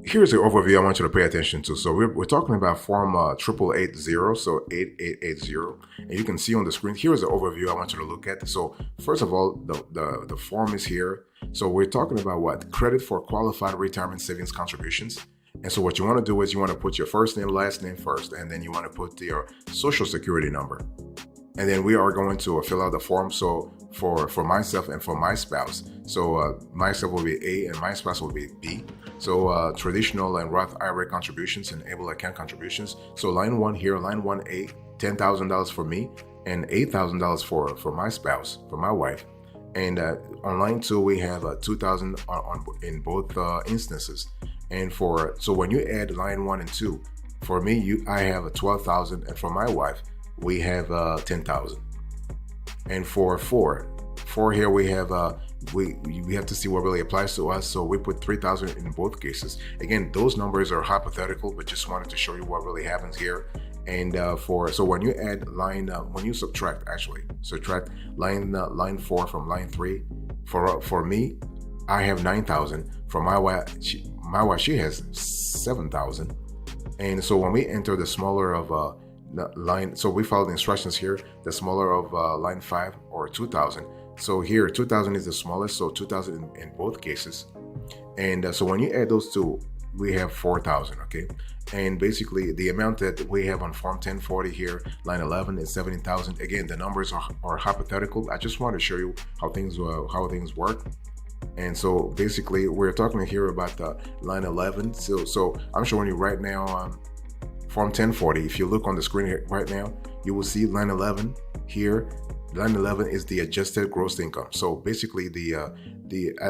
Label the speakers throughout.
Speaker 1: Here's the overview I want you to pay attention to. So we're talking about form 8880, so 8880, and you can see on the screen. Here's the overview I want you to look at. So first of all, the form is here. So we're talking about what? Credit for qualified retirement savings contributions. And so what you want to do is you want to put your first name, last name first, and then you want to put your social security number. And then we are going to fill out the form. So for myself and for my spouse. So myself will be A and my spouse will be B. So traditional and Roth IRA contributions and able account contributions. So line one here, line 1A, $10,000 for me and $8,000 for my spouse, for my wife. And on line two, we have $2,000 in both instances. And so when you add line one and two, for me, I have a $12,000, and for my wife, we have $10,000. And for four here, we have we have to see what really applies to us. So we put $3,000 in both cases. Again, those numbers are hypothetical, but just wanted to show you what really happens here. And so when you add when you subtract line four from line three, for me, I have 9,000. For my wife, she has 7,000. And so when we enter the smaller of line, so we follow the instructions here, the smaller of line 5 or 2,000. So here 2,000 is the smallest, so 2,000 in both cases. And so when you add those two, we have 4,000. Okay, and basically the amount that we have on form 1040 here, line 11, is 17,000. Again, the numbers are hypothetical. I just want to show you how things work. And so basically we're talking here about the line 11. So I'm showing you right now form 1040. If you look on the screen here right now, you will see line 11 here. Line 11 is the adjusted gross income. So basically I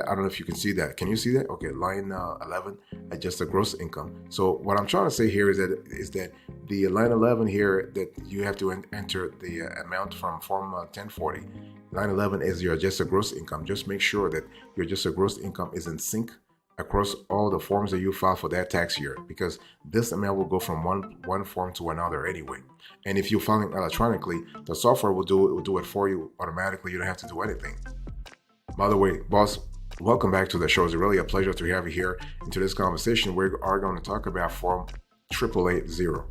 Speaker 1: don't know if you can see that. Can you see that? Okay, line 11, adjusted gross income. So what I'm trying to say here is that the line 11 here, that you have to enter the amount from form 1040. Line 11 is your adjusted gross income. Just make sure that your adjusted gross income is in sync across all the forms that you file for that tax year, because this amount will go from one form to another anyway. And if you're filing electronically, the software will do it for you automatically. You don't have to do anything. By the way, boss, welcome back to the show. It's really a pleasure to have you here. Into this conversation, we are going to talk about form 8880.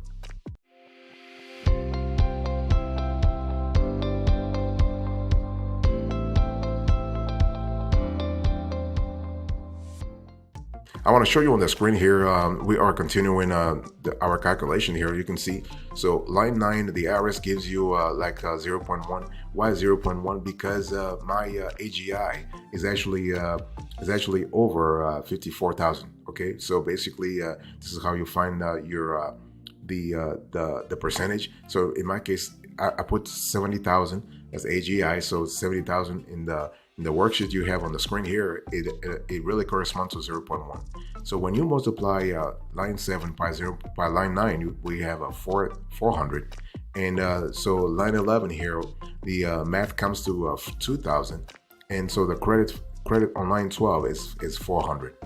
Speaker 1: I want to show you on the screen here, we are continuing our calculation here. You can see, so line 9, the IRS gives you 0.1. Why 0.1? Because my AGI is actually over 54,000. Okay, so basically this is how you find your the percentage. So in my case, I put 70,000 as AGI, so 70,000 in the worksheet you have on the screen here, it really corresponds to 0.1. So when you multiply line 7 by line 9, we have a 400. And so line 11 here, the math comes to 2,000. And so the credit on line 12 is 400.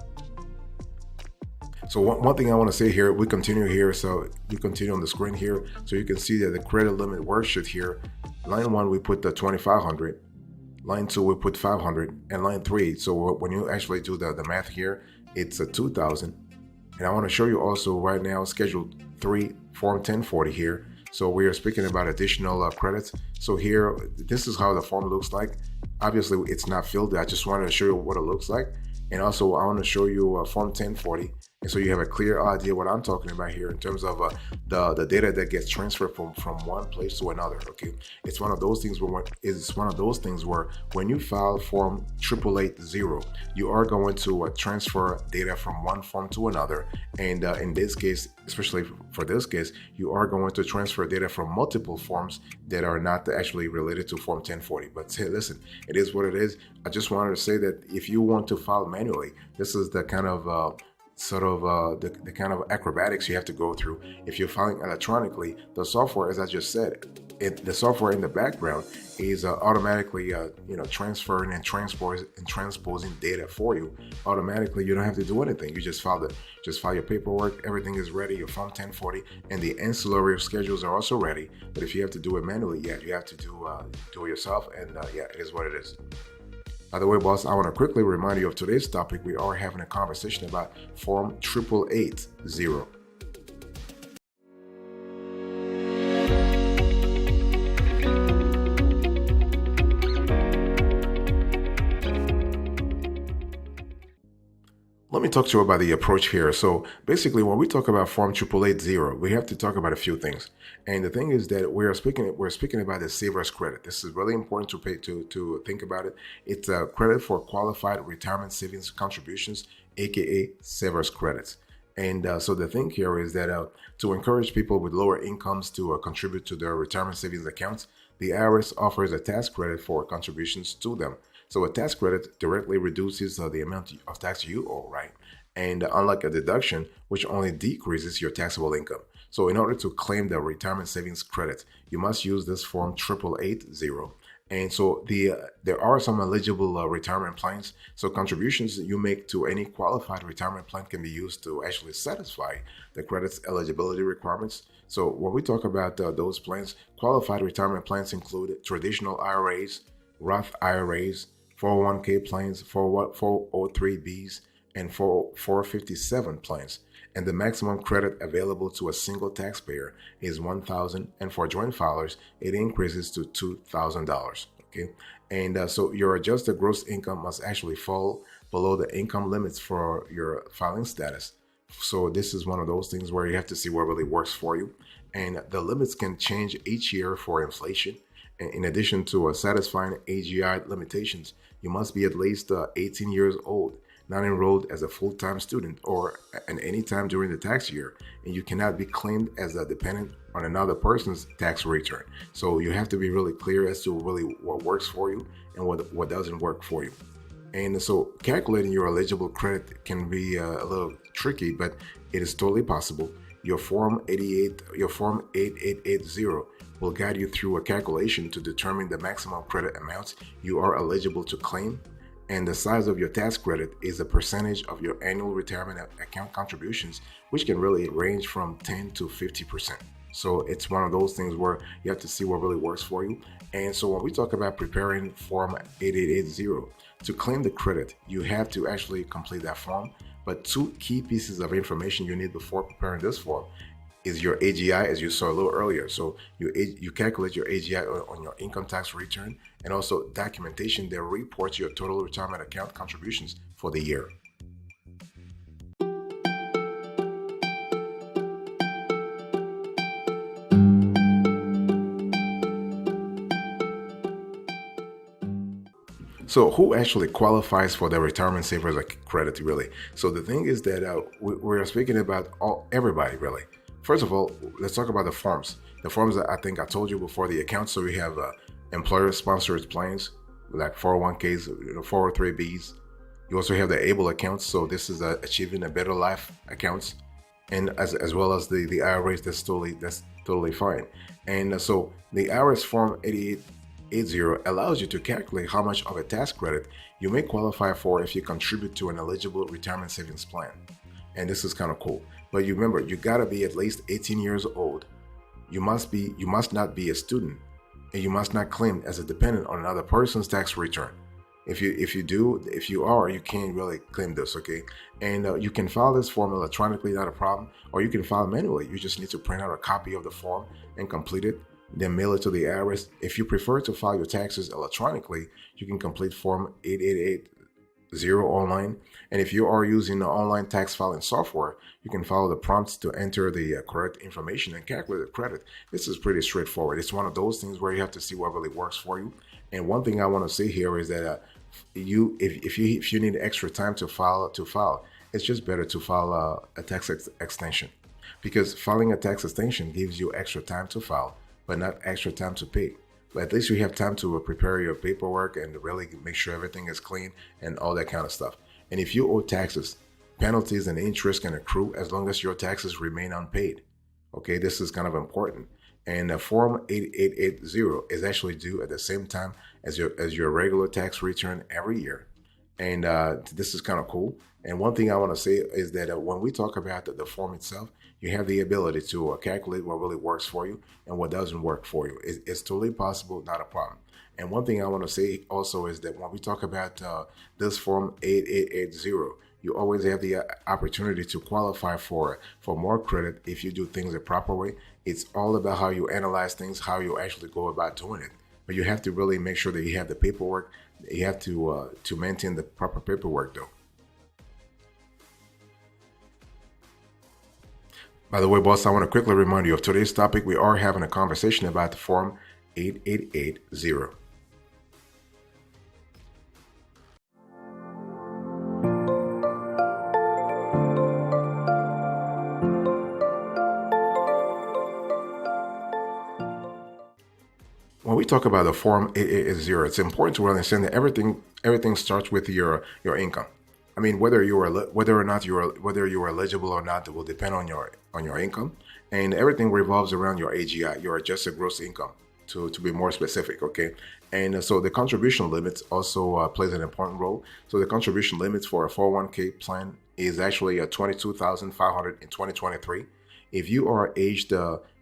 Speaker 1: So one thing I want to say here, we continue here. So we continue on the screen here. So you can see that the credit limit worksheet here, line 1, we put the 2,500. Line 2, we put 500, and line 3. So when you actually do the math here, it's a 2,000. And I want to show you also right now, Schedule 3, Form 1040 here. So we are speaking about additional credits. So here, this is how the form looks like. Obviously, it's not filled. I just wanted to show you what it looks like. And also, I want to show you Form 1040. And so you have a clear idea what I'm talking about here in terms of the data that gets transferred from one place to another. Okay, it's one of those things where when you file Form 8880, you are going to transfer data from one form to another. And in this case, especially for this case, you are going to transfer data from multiple forms that are not actually related to Form 1040. But hey, listen, it is what it is. I just wanted to say that if you want to file manually, this is the kind of the kind of acrobatics you have to go through. If you're filing electronically, the software, as I just said, the software in the background is automatically transferring and transposing data for you automatically. You don't have to do anything. You just file your paperwork. Everything is ready. Your Form 1040 and the ancillary schedules are also ready. But if you have to do it manually, you have to do it yourself. And it is what it is. By the way, boss, I want to quickly remind you of today's topic. We are having a conversation about Form 8880. Let me talk to you about the approach here. So basically, when we talk about Form 8880, we have to talk about a few things. And the thing is that we're speaking about the saver's credit. This is really important to think about it. It's a credit for qualified retirement savings contributions, aka saver's credits. And so the thing here is that to encourage people with lower incomes to contribute to their retirement savings accounts, the IRS offers a tax credit for contributions to them. So a tax credit directly reduces the amount of tax you owe, right? And unlike a deduction, which only decreases your taxable income. So in order to claim the retirement savings credit, you must use this Form 8880. And so there are some eligible retirement plans. So contributions you make to any qualified retirement plan can be used to actually satisfy the credit's eligibility requirements. So when we talk about those plans, qualified retirement plans include traditional IRAs, Roth IRAs, 401k plans, 403bs, and 457 plans. And the maximum credit available to a single taxpayer is $1,000, and for joint filers, it increases to $2,000. Okay, and so your adjusted gross income must actually fall below the income limits for your filing status. So this is one of those things where you have to see what really works for you, and the limits can change each year for inflation. In addition to satisfying AGI limitations, you must be at least 18 years old, not enrolled as a full-time student or at any time during the tax year, and you cannot be claimed as a dependent on another person's tax return. So you have to be really clear as to really what works for you and what doesn't work for you. And so calculating your eligible credit can be a little tricky, but it is totally possible. Your Form 8880 will guide you through a calculation to determine the maximum credit amounts you are eligible to claim, and the size of your tax credit is a percentage of your annual retirement account contributions, which can really range from 10 to 50%. So it's one of those things where you have to see what really works for you. And so when we talk about preparing Form 8880, to claim the credit, you have to actually complete that form. But two key pieces of information you need before preparing this form is your AGI, as you saw a little earlier. So you calculate your AGI on your income tax return, and also documentation that reports your total retirement account contributions for the year. So who actually qualifies for the retirement savers credit, really? So the thing is that we're speaking about everybody, really. First of all, let's talk about the forms. The forms that I think I told you before, the accounts. So we have employer-sponsored plans like 401ks, 403bs. You also have the ABLE accounts. So this is Achieving a Better Life accounts, and as well as the IRAs. That's totally fine. And so the IRS Form 8880 allows you to calculate how much of a tax credit you may qualify for if you contribute to an eligible retirement savings plan. And this is kind of cool. But you remember, you gotta be at least 18 years old. You must not be a student, and you must not claim as a dependent on another person's tax return. If you are, you can't really claim this, okay? And you can file this form electronically, not a problem, or you can file manually. You just need to print out a copy of the form and complete it, then mail it to the IRS. If you prefer to file your taxes electronically, you can complete Form 8880 online. And if you are using the online tax filing software, you can follow the prompts to enter the correct information and calculate the credit. This is pretty straightforward. It's one of those things where you have to see what really works for you. And one thing I want to say here is that if you need extra time to file, it's just better to file a tax extension, because filing a tax extension gives you extra time to file, but not extra time to pay. But at least you have time to prepare your paperwork and really make sure everything is clean and all that kind of stuff. And if you owe taxes, penalties and interest can accrue as long as your taxes remain unpaid. Okay, this is kind of important. And Form 8880 is actually due at the same time as your regular tax return every year. And this is kind of cool. And one thing I want to say is that when we talk about the form itself, you have the ability to calculate what really works for you and what doesn't work for you. It's totally possible, not a problem. And one thing I want to say also is that when we talk about this form 8880, you always have the opportunity to qualify for more credit if you do things the proper way. It's all about how you analyze things, how you actually go about doing it. But you have to really make sure that you have the paperwork. You have to maintain the proper paperwork, though. By the way, boss, I want to quickly remind you of today's topic. We are having a conversation about the form 8880. When we talk about the form 8880, it's important to understand that everything starts with your income. I mean, whether you are eligible or not, it will depend on your income, and everything revolves around your AGI, your adjusted gross income, to be more specific. Okay, and so the contribution limits also plays an important role. So the contribution limits for a 401k plan is actually $22,500 in 2023. If you are aged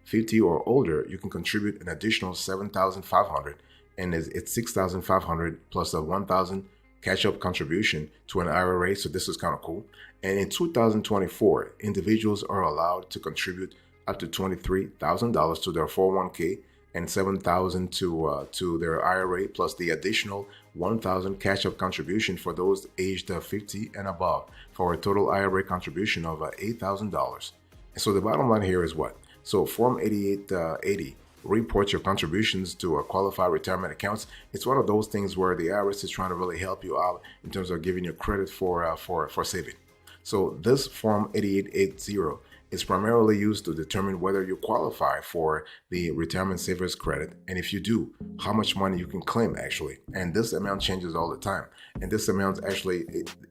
Speaker 1: 50 or older, you can contribute an additional $7,500, and it's $6,500 plus a $1,000 catch-up contribution to an IRA. So this is kind of cool. And in 2024, individuals are allowed to contribute up to $23,000 to their 401k and $7,000 to their IRA, plus the additional $1,000 catch-up contribution for those aged 50 and above, for a total IRA contribution of $8,000. And so the bottom line here is what? So Form 8880 reports your contributions to a qualified retirement accounts. It's one of those things where the IRS is trying to really help you out in terms of giving you credit for saving. So this Form 8880 is primarily used to determine whether you qualify for the retirement savers credit, and if you do, how much money you can claim actually. And this amount changes all the time. And this amount actually,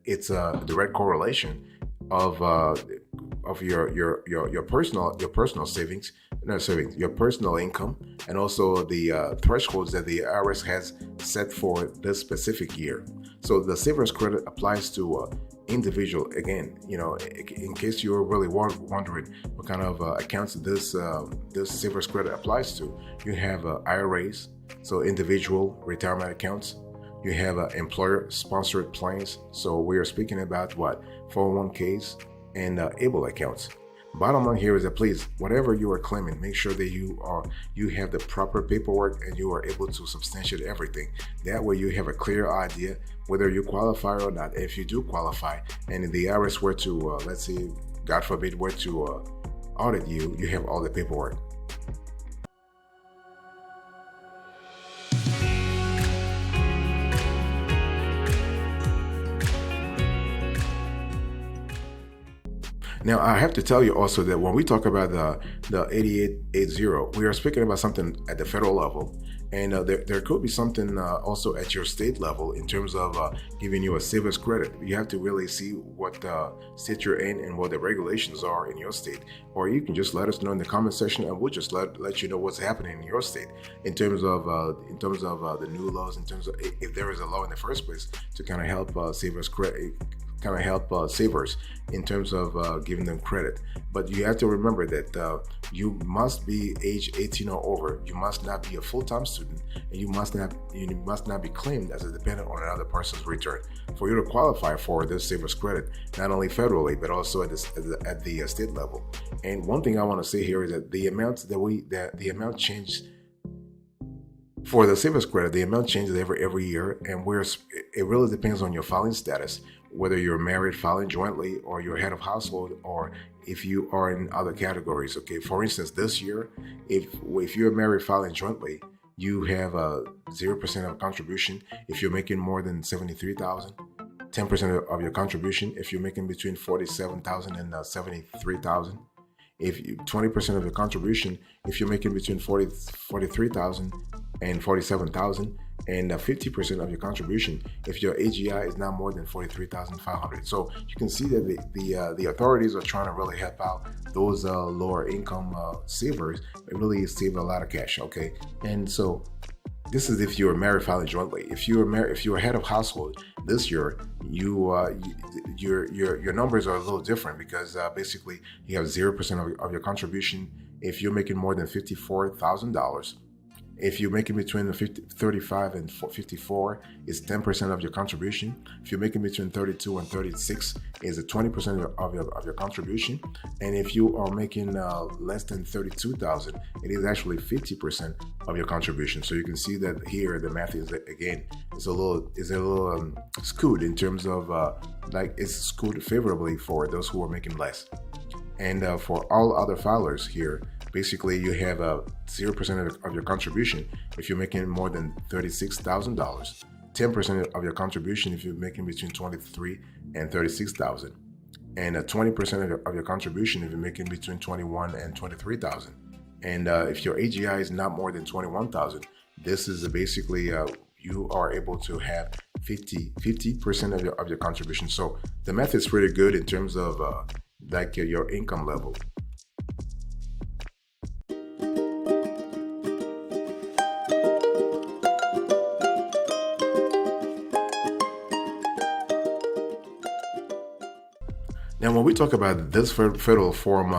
Speaker 1: it's a direct correlation of your personal savings, your personal income, and also the thresholds that the IRS has set for this specific year. So the savers credit applies to individual. Again, in case you're really wondering what kind of accounts this savers credit applies to, you have IRAs, so individual retirement accounts. You have employer-sponsored plans. So we are speaking about what? 401ks and ABLE accounts. Bottom line here is that please, whatever you are claiming, make sure that you have the proper paperwork and you are able to substantiate everything. That way you have a clear idea whether you qualify or not. If you do qualify, and if the IRS were to, let's say, God forbid, were to audit you, you have all the paperwork. Now, I have to tell you also that when we talk about the 8880, we are speaking about something at the federal level, and there could be something also at your state level in terms of giving you a savers credit. You have to really see what state you're in and what the regulations are in your state, or you can just let us know in the comment section, and we'll just let you know what's happening in your state in terms of the new laws, in terms of if there is a law in the first place to kind of help savers credit. Savers in terms of giving them credit. But you have to remember that you must be age 18 or over. You must not be a full-time student, and you must not be claimed as a dependent on another person's return for you to qualify for this savers credit, not only federally but also at the state level. And one thing I want to say here is that the amount changed. For the savers credit, the amount changes every year, and it really depends on your filing status, whether you're married filing jointly or you're head of household, or if you are in other categories. Okay, for instance, this year, if you're married filing jointly, you have a 0% of contribution if you're making more than $73,000, 10% of your contribution if you're making between $47,000 and $73,000. If 20% of your contribution if you're making between $43,000 and $47,000, and 50% of your contribution if your AGI is not more than $43,500. So you can see that the authorities are trying to really help out those lower income savers. They really save a lot of cash. Okay, and so This is if you are married filing jointly. If you are married, if you're head of household this year, your numbers are a little different because basically you have 0% of your contribution if you're making more than $54,000. If you're making between 35 and 54, it's 10% of your contribution. If you're making between 32 and 36, it's 20% of your contribution. And if you are making less than 32,000, it is actually 50% of your contribution. So you can see that here the math is again is a little skewed in terms of like it's skewed favorably for those who are making less. And for all other filers here, basically you have 0% of your contribution if you're making more than $36,000, 10% of your contribution if you're making between 23 and 36,000, and 20% of your contribution if you're making between 21 and 23,000. And if your AGI is not more than 21,000, this is basically you are able to have 50% of your contribution. So the math is pretty good in terms of like your income level. Now, when we talk about this federal form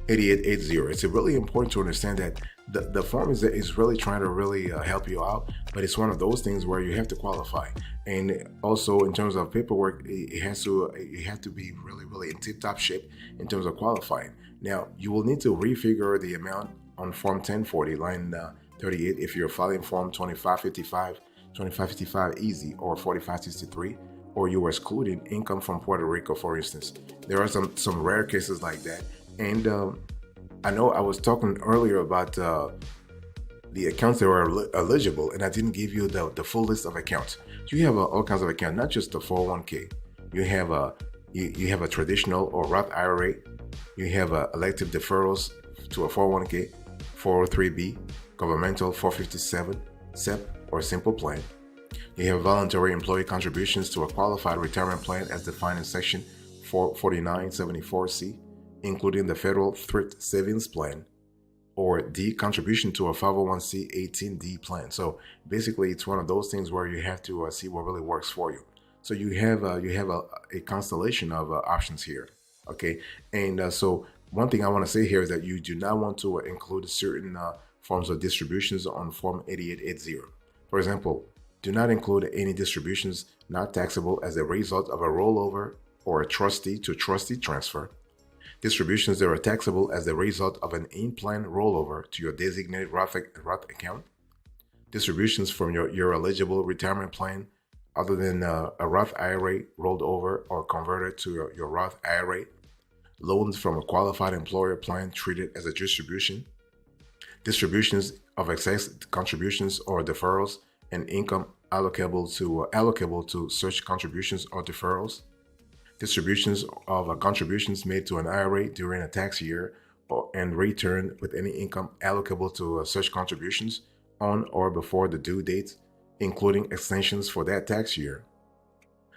Speaker 1: 8880, it's really important to understand that the form is really trying to really help you out, but it's one of those things where you have to qualify. And also in terms of paperwork, you have to be really in tip-top shape in terms of qualifying. Now, you will need to refigure the amount on form 1040, line 38, if you're filing form 2555 easy or 4563, or you are excluding income from Puerto Rico, for instance. There are some rare cases like that. And I know I was talking earlier about the accounts that are eligible, and I didn't give you the full list of accounts. You have all kinds of accounts, not just the 401k. You have a traditional or Roth IRA. You have elective deferrals to a 401k, 403b, governmental 457, SEP or simple plan. You have voluntary employee contributions to a qualified retirement plan as defined in Section 4974C, including the Federal Thrift Savings Plan, or D, contribution to a 501c 18D plan. So basically, it's one of those things where you have to see what really works for you. So you have a constellation of options here, okay? And so one thing I want to say here is that you do not want to include certain forms of distributions on Form 8880. For example, do not include any distributions not taxable as a result of a rollover or a trustee to trustee transfer. Distributions that are taxable as a result of an in-plan rollover to your designated Roth account. Distributions from your eligible retirement plan other than a Roth IRA rolled over or converted to your Roth IRA. Loans from a qualified employer plan treated as a distribution. Distributions of excess contributions or deferrals and income allocable to such contributions or deferrals. Distributions of contributions made to an IRA during a tax year and returned with any income allocable to such contributions on or before the due date, including extensions for that tax year.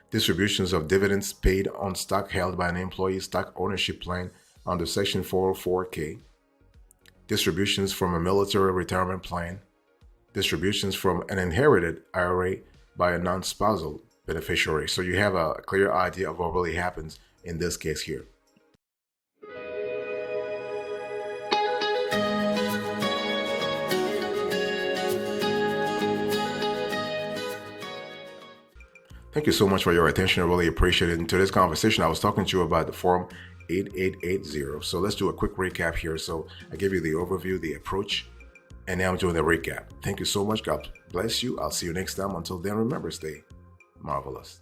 Speaker 1: Distributions of dividends paid on stock held by an employee stock ownership plan under Section 404K. Distributions from a military retirement plan. Distributions from an inherited IRA by a non-spousal beneficiary. So you have a clear idea of what really happens in this case here. Thank you so much for your attention. I really appreciate it. In today's conversation, I was talking to you about the Form 8880. So let's do a quick recap here. So I gave you the overview, the approach, and now I'm doing the recap. Thank you so much. God bless you. I'll see you next time. Until then, remember, stay marvelous.